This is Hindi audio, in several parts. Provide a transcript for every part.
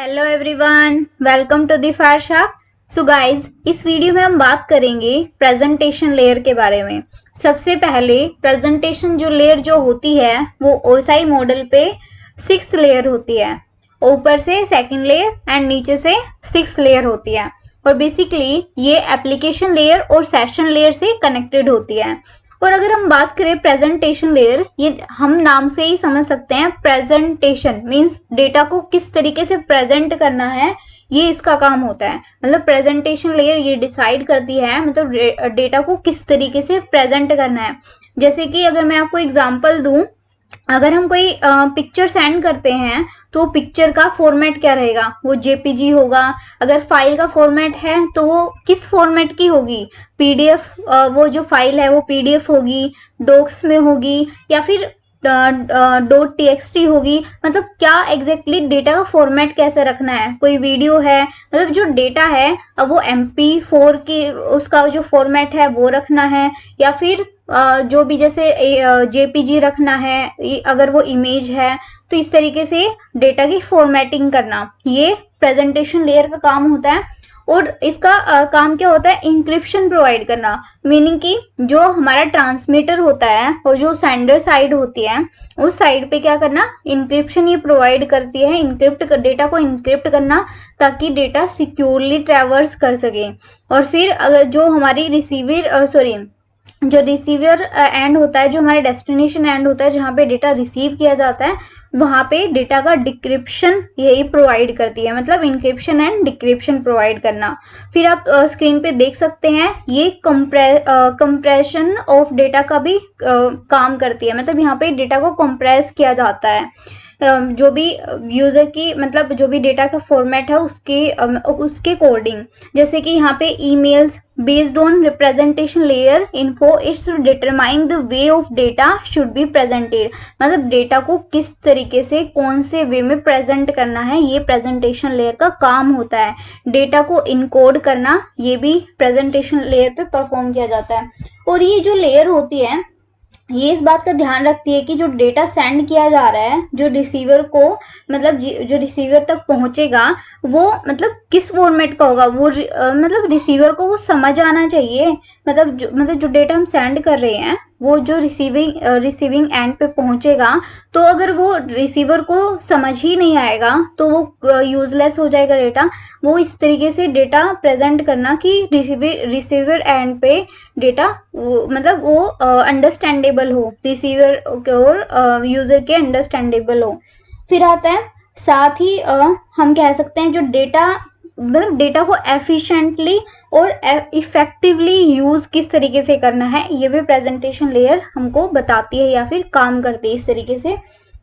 Hello everyone, welcome to the FireShark. So guys, इस वीडियो में हम बात करेंगे प्रेजेंटेशन लेयर के बारे में। सबसे पहले प्रेजेंटेशन जो लेयर जो होती है वो ओएसआई मॉडल पे 6th लेयर होती है। ऊपर से सेकंड लेयर एंड नीचे से 6th लेयर होती है। और बेसिकली ये एप्लीकेशन लेयर और सेशन लेयर से कनेक्टेड होती है। और अगर हम बात करें प्रेजेंटेशन लेयर, ये हम नाम से ही समझ सकते हैं। प्रेजेंटेशन मींस डेटा को किस तरीके से प्रेजेंट करना है, ये इसका काम होता है। मतलब प्रेजेंटेशन लेयर ये डिसाइड करती है मतलब डेटा को किस तरीके से प्रेजेंट करना है। जैसे कि अगर मैं आपको एग्जांपल दूं, अगर हम कोई पिक्चर सेंड करते हैं तो पिक्चर का फॉर्मेट क्या रहेगा, वो जेपीजी होगा। अगर फाइल का फॉर्मेट है तो वो किस फॉर्मेट की होगी, पीडीएफ, वो जो फाइल है वो पीडीएफ होगी, डॉक्स में होगी, या फिर .txt होगी। मतलब क्या एग्जैक्टली डेटा का फॉर्मेट कैसे रखना है। कोई वीडियो है, मतलब जो डेटा है अब वो MP4 की उसका जो फॉर्मेट है वो रखना है, या फिर जो भी जैसे जेपीजी रखना है, अगर वो इमेज है तो इस तरीके से डेटा की फॉर्मेटिंग करना, ये प्रेजेंटेशन लेयर का काम होता है। और इसका काम क्या होता है, इंक्रिप्शन प्रोवाइड करना। मीनिंग कि जो हमारा ट्रांसमीटर होता है और जो सेंडर साइड होती है उस साइड पे क्या करना, इंक्रिप्शन ये प्रोवाइड करती है। इंक्रिप्ट डेटा को इंक्रिप्ट करना ताकि डेटा सिक्योरली ट्रेवर्स कर सके। और फिर अगर जो हमारी जो रिसीवर एंड होता है, जो हमारा डेस्टिनेशन एंड होता है, जहाँ पे डेटा रिसीव किया जाता है, वहाँ पे डेटा का डिक्रिप्शन यही प्रोवाइड करती है। मतलब इंक्रिप्शन एंड डिक्रिप्शन प्रोवाइड करना। फिर आप स्क्रीन पे देख सकते हैं ये कंप्रेशन ऑफ डेटा का भी काम करती है। मतलब यहाँ पे डेटा को कंप्रेस किया जाता है। जो भी यूजर की मतलब जो भी डेटा का फॉर्मेट है उसके कोडिंग। जैसे कि यहाँ पे emails based on representation layer info it's determine the way of data should be presented. मतलब डेटा को किस तरीके से कौन से वे में प्रेजेंट करना है, ये प्रेजेंटेशन लेयर का काम होता है। डेटा को इनकोड करना ये भी प्रेजेंटेशन लेयर पे परफॉर्म किया जाता है। और ये जो लेयर होती है ये इस बात का ध्यान रखती है कि जो डेटा सेंड किया जा रहा है, जो रिसीवर को मतलब जो रिसीवर तक पहुंचेगा वो मतलब किस फॉर्मेट का होगा, वो मतलब रिसीवर को वो समझ आना चाहिए। मतलब जो डेटा हम सेंड कर रहे हैं वो जो रिसीविंग एंड पे पहुंचेगा, तो अगर वो रिसीवर को समझ ही नहीं आएगा तो वो यूजलेस हो जाएगा डेटा। वो इस तरीके से डेटा प्रेजेंट करना कि रिसीवर एंड पे डेटा मतलब वो अंडरस्टैंडेबल हो, रिसीवर और यूजर के अंडरस्टैंडेबल हो। फिर आता है साथ ही हम कह सकते हैं जो डेटा मतलब डेटा को एफिशिएंटली और इफेक्टिवली यूज किस तरीके से करना है, ये भी प्रेजेंटेशन लेयर हमको बताती है या फिर काम करती है इस तरीके से।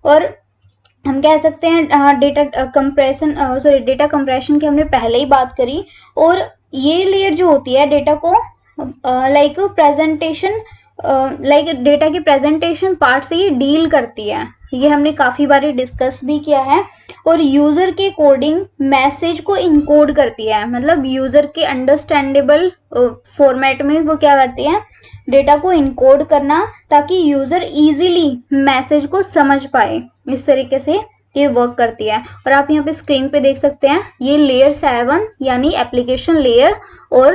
और हम कह सकते हैं डेटा कंप्रेशन की हमने पहले ही बात करी। और ये लेयर जो होती है डेटा को डेटा की प्रेजेंटेशन पार्ट से ये डील करती है। ये हमने काफी बार डिस्कस भी किया है। और यूजर के कोडिंग मैसेज को इनकोड करती है। मतलब यूजर के अंडरस्टैंडेबल फॉर्मेट में वो क्या करती है, डेटा को इनकोड करना ताकि यूजर इजीली मैसेज को समझ पाए। इस तरीके से ये वर्क करती है। और आप यहाँ पे स्क्रीन पे देख सकते हैं ये लेयर 7 यानी एप्लीकेशन लेयर और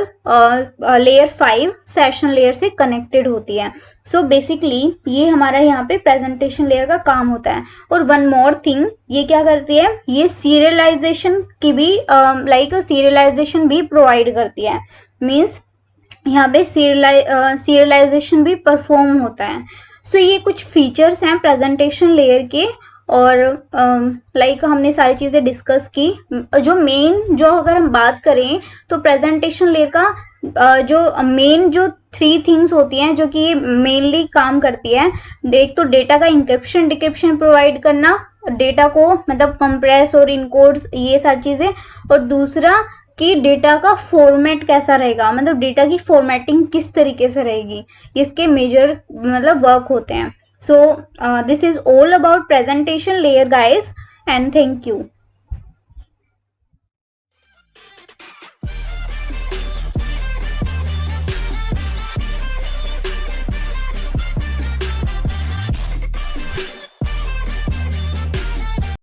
लेयर 5 सेशन लेयर से कनेक्टेड होती है। सो बेसिकली ये हमारा यहाँ पे प्रेजेंटेशन लेयर का काम होता है। और वन मोर थिंग, ये क्या करती है, ये सीरियलाइजेशन की भी सीरियलाइजेशन भी प्रोवाइड करती है। मीन्स यहाँ पे सीरियलाइजेशन भी परफॉर्म होता है। सो ये कुछ फीचर्स हैं प्रेजेंटेशन लेयर के। और हमने सारी चीज़ें डिस्कस की। जो अगर हम बात करें तो प्रेजेंटेशन लेयर का जो 3 थिंग्स होती हैं जो कि मेनली काम करती है। एक तो डेटा का इंक्रिप्शन डिक्रिप्शन प्रोवाइड करना, डेटा को मतलब कंप्रेस और इनकोड्स, ये सारी चीज़ें। और दूसरा कि डेटा का फॉर्मेट कैसा रहेगा, मतलब डेटा की फॉर्मेटिंग किस तरीके से रहेगी, इसके मेजर मतलब वर्क होते हैं। So this is all about presentation layer guys, and thank you.